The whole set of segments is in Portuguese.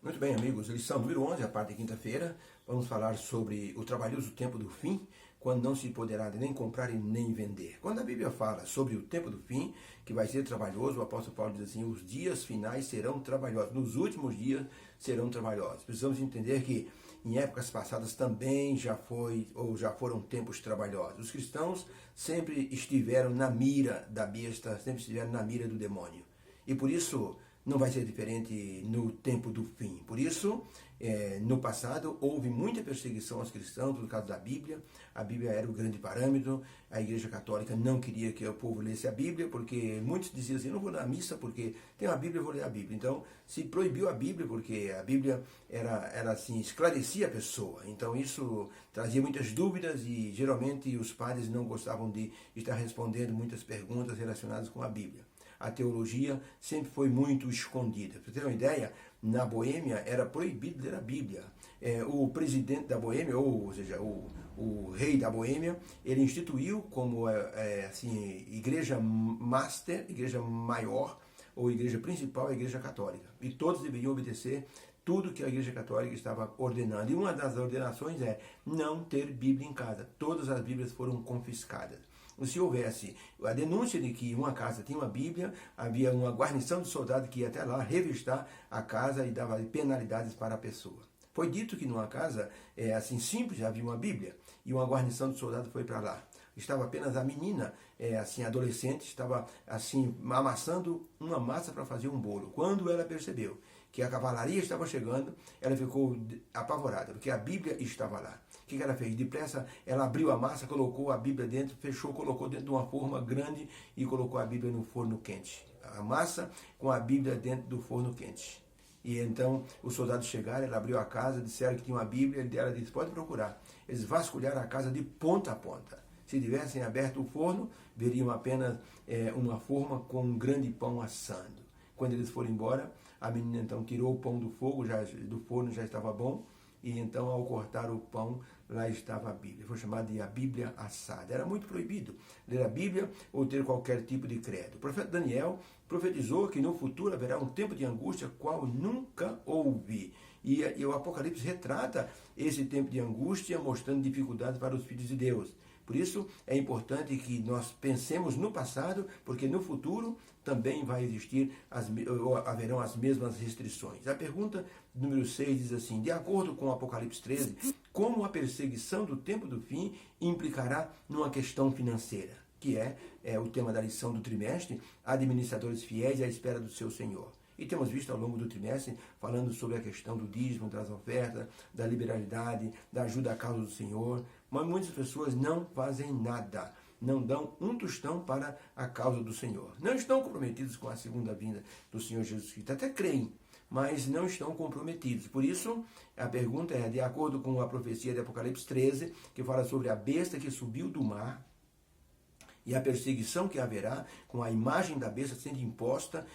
Muito bem, amigos. Lição número 11, a parte de quinta-feira. Vamos falar sobre o trabalhoso tempo do fim, quando não se poderá nem comprar e nem vender. Quando a Bíblia fala sobre o tempo do fim, que vai ser trabalhoso, o apóstolo Paulo diz assim, os dias finais serão trabalhosos. Nos últimos dias serão trabalhosos. Precisamos entender que em épocas passadas também já foram tempos trabalhosos. Os cristãos sempre estiveram na mira da besta, sempre estiveram na mira do demônio. E por isso não vai ser diferente no tempo do fim. Por isso, no passado, houve muita perseguição aos cristãos por causa da Bíblia. A Bíblia era o grande parâmetro. A Igreja Católica não queria que o povo lesse a Bíblia, porque muitos diziam assim, não vou na missa porque tem a Bíblia, eu vou ler a Bíblia. Então, se proibiu a Bíblia, porque a Bíblia era assim, esclarecia a pessoa. Então, isso trazia muitas dúvidas e, geralmente, os padres não gostavam de estar respondendo muitas perguntas relacionadas com a Bíblia. A teologia sempre foi muito escondida. Para ter uma ideia, na Boêmia era proibido ler a Bíblia. O presidente da Boêmia, ou seja, o rei da Boêmia, ele instituiu como assim, igreja master, igreja maior, ou igreja principal, a igreja católica. E todos deveriam obedecer tudo que a igreja católica estava ordenando. E uma das ordenações é não ter Bíblia em casa. Todas as Bíblias foram confiscadas. Se houvesse a denúncia de que uma casa tinha uma Bíblia, havia uma guarnição de soldado que ia até lá revistar a casa e dava penalidades para a pessoa. Foi dito que numa casa assim simples havia uma Bíblia e uma guarnição de soldado foi para lá. Estava apenas a menina, assim adolescente, estava assim amassando uma massa para fazer um bolo. Quando ela percebeu que a cavalaria estava chegando, ela ficou apavorada, porque a Bíblia estava lá. O que ela fez? Depressa, ela abriu a massa, colocou a Bíblia dentro, fechou, colocou dentro de uma forma grande e colocou a Bíblia no forno quente. A massa com a Bíblia dentro do forno quente. E então os soldados chegaram, ela abriu a casa, disseram que tinha uma Bíblia, ela disse, pode procurar. Eles vasculharam a casa de ponta a ponta. Se tivessem aberto o forno, veriam apenas uma forma com um grande pão assando. Quando eles foram embora, a menina então tirou o pão do fogo, do forno já estava bom, e então ao cortar o pão, lá estava a Bíblia. Foi chamada de a Bíblia assada. Era muito proibido ler a Bíblia ou ter qualquer tipo de credo. O profeta Daniel profetizou que no futuro haverá um tempo de angústia qual nunca houve. E o Apocalipse retrata esse tempo de angústia, mostrando dificuldades para os filhos de Deus. Por isso, é importante que nós pensemos no passado, porque no futuro também vai existir, haverão as mesmas restrições. A pergunta número 6 diz assim, de acordo com o Apocalipse 13, como a perseguição do tempo do fim implicará numa questão financeira, que é o tema da lição do trimestre, administradores fiéis à espera do seu Senhor. E temos visto ao longo do trimestre falando sobre a questão do dízimo, das ofertas, da liberalidade, da ajuda à causa do Senhor. Mas muitas pessoas não fazem nada, não dão um tostão para a causa do Senhor. Não estão comprometidos com a segunda vinda do Senhor Jesus Cristo. Até creem, mas não estão comprometidos. Por isso, a pergunta é, de acordo com a profecia de Apocalipse 13, que fala sobre a besta que subiu do mar, e a perseguição que haverá com a imagem da besta sendo imposta,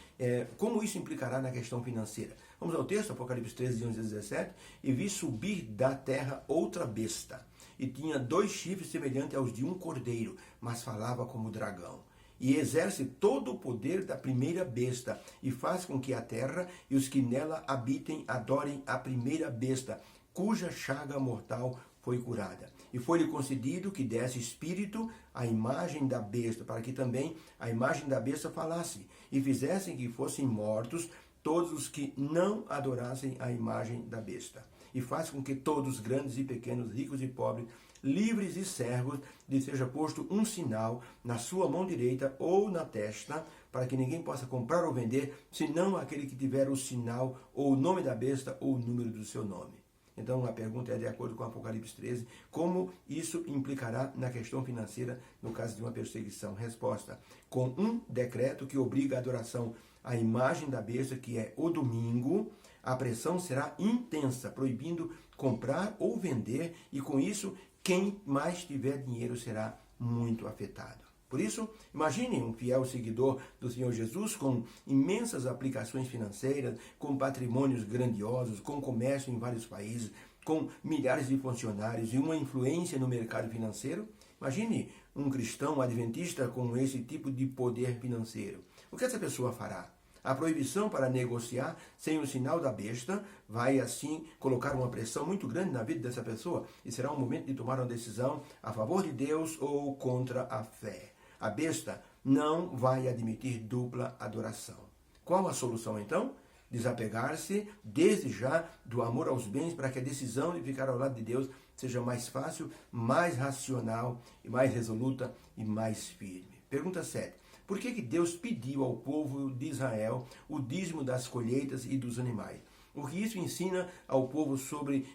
como isso implicará na questão financeira. Vamos ao texto, Apocalipse 13, 11 a 17. E vi subir da terra outra besta, e tinha 2 chifres semelhantes aos de um cordeiro, mas falava como dragão. E exerce todo o poder da primeira besta, e faz com que a terra e os que nela habitem adorem a primeira besta, cuja chaga mortal foi curada. E foi-lhe concedido que desse espírito à imagem da besta, para que também a imagem da besta falasse, e fizessem que fossem mortos todos os que não adorassem a imagem da besta. E faz com que todos, grandes e pequenos, ricos e pobres, livres e servos, lhe seja posto um sinal na sua mão direita ou na testa, para que ninguém possa comprar ou vender, senão aquele que tiver o sinal, ou o nome da besta, ou o número do seu nome. Então a pergunta é, de acordo com Apocalipse 13, como isso implicará na questão financeira no caso de uma perseguição? Resposta, com um decreto que obriga a adoração à imagem da besta, que é o domingo, a pressão será intensa, proibindo comprar ou vender, e com isso, quem mais tiver dinheiro será muito afetado. Por isso, imagine um fiel seguidor do Senhor Jesus com imensas aplicações financeiras, com patrimônios grandiosos, com comércio em vários países, com milhares de funcionários e uma influência no mercado financeiro. Imagine um cristão adventista com esse tipo de poder financeiro. O que essa pessoa fará? A proibição para negociar sem o sinal da besta vai, assim, colocar uma pressão muito grande na vida dessa pessoa e será um momento de tomar uma decisão a favor de Deus ou contra a fé. A besta não vai admitir dupla adoração. Qual a solução, então? Desapegar-se desde já do amor aos bens para que a decisão de ficar ao lado de Deus seja mais fácil, mais racional, e mais resoluta e mais firme. Pergunta 7. Por que Deus pediu ao povo de Israel o dízimo das colheitas e dos animais? O que isso ensina ao povo sobre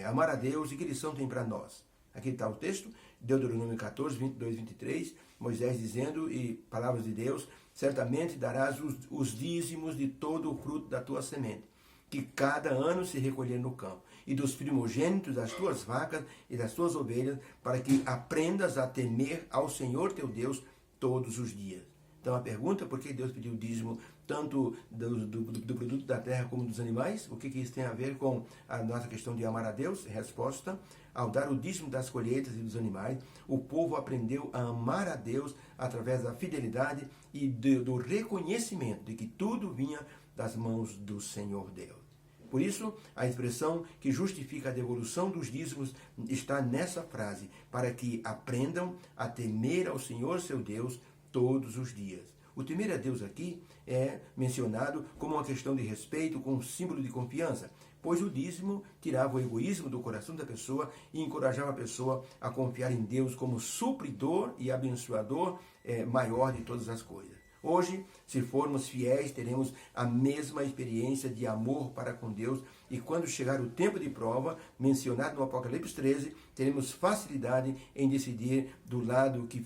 amar a Deus e que lição tem para nós? Aqui está o texto, Deuteronômio 14, 22, 23, Moisés dizendo, e palavras de Deus, certamente darás os dízimos de todo o fruto da tua semente, que cada ano se recolher no campo, e dos primogênitos das tuas vacas e das tuas ovelhas, para que aprendas a temer ao Senhor teu Deus todos os dias. Então a pergunta, por que Deus pediu o dízimo tanto do produto da terra como dos animais? O que isso tem a ver com a nossa questão de amar a Deus? Resposta, ao dar o dízimo das colheitas e dos animais, o povo aprendeu a amar a Deus através da fidelidade e do reconhecimento de que tudo vinha das mãos do Senhor Deus. Por isso, a expressão que justifica a devolução dos dízimos está nessa frase, para que aprendam a temer ao Senhor seu Deus todos os dias. O temer a Deus aqui é mencionado como uma questão de respeito, com um símbolo de confiança, pois o dízimo tirava o egoísmo do coração da pessoa e encorajava a pessoa a confiar em Deus como supridor e abençoador maior de todas as coisas. Hoje, se formos fiéis, teremos a mesma experiência de amor para com Deus e quando chegar o tempo de prova, mencionado no Apocalipse 13, teremos facilidade em decidir do lado que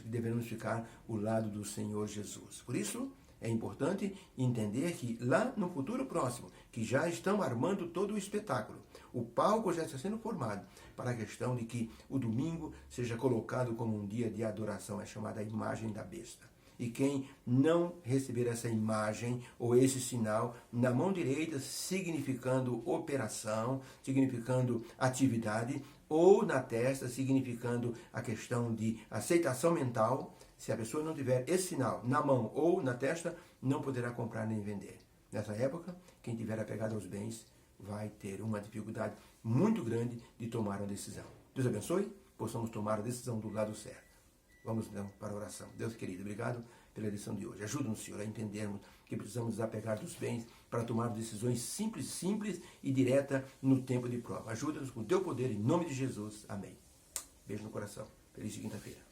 devemos ficar, o lado do Senhor Jesus. Por isso, é importante entender que lá no futuro próximo, que já estão armando todo o espetáculo, o palco já está sendo formado para a questão de que o domingo seja colocado como um dia de adoração, é chamada a imagem da besta. E quem não receber essa imagem ou esse sinal na mão direita, significando operação, significando atividade, ou na testa, significando a questão de aceitação mental, se a pessoa não tiver esse sinal na mão ou na testa, não poderá comprar nem vender. Nessa época, quem tiver apegado aos bens vai ter uma dificuldade muito grande de tomar uma decisão. Deus abençoe, possamos tomar a decisão do lado certo. Vamos então para a oração. Deus querido, obrigado pela lição de hoje. Ajuda-nos, Senhor, a entendermos que precisamos desapegar dos bens para tomar decisões simples e direta no tempo de prova. Ajuda-nos com o teu poder, em nome de Jesus. Amém. Beijo no coração. Feliz quinta-feira.